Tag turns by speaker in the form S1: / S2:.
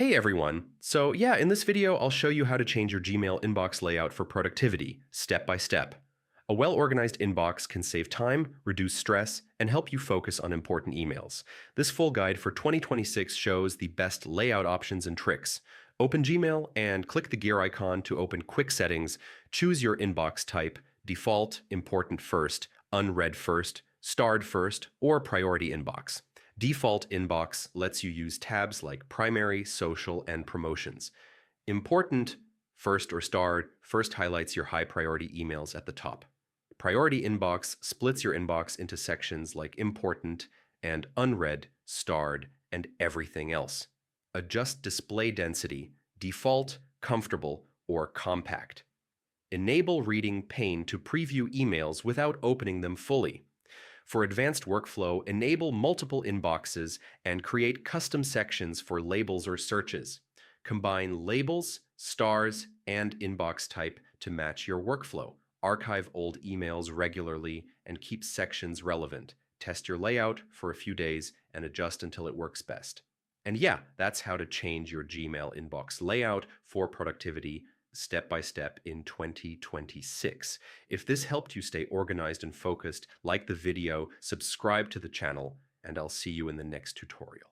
S1: Hey everyone! So yeah, in this video I'll show you how to change your Gmail inbox layout for productivity, step by step. A well-organized inbox can save time, reduce stress, and help you focus on important emails. This full guide for 2026 shows the best layout options and tricks. Open Gmail and click the gear icon to open quick settings. Choose your inbox type, default, important first, unread first, starred first, or priority inbox. Default inbox lets you use tabs like primary, social, and promotions. Important, first or starred, first highlights your high priority emails at the top. Priority inbox splits your inbox into sections like important and unread, starred, and everything else. Adjust display density, default, comfortable, or compact. Enable reading pane to preview emails without opening them fully. For advanced workflow, enable multiple inboxes and create custom sections for labels or searches. Combine labels, stars, and inbox type to match your workflow. Archive old emails regularly and keep sections relevant. Test your layout for a few days and adjust until it works best. And yeah, that's how to change your Gmail inbox layout for productivity step by step in 2026. If this helped you stay organized and focused, like the video, subscribe to the channel, and I'll see you in the next tutorial.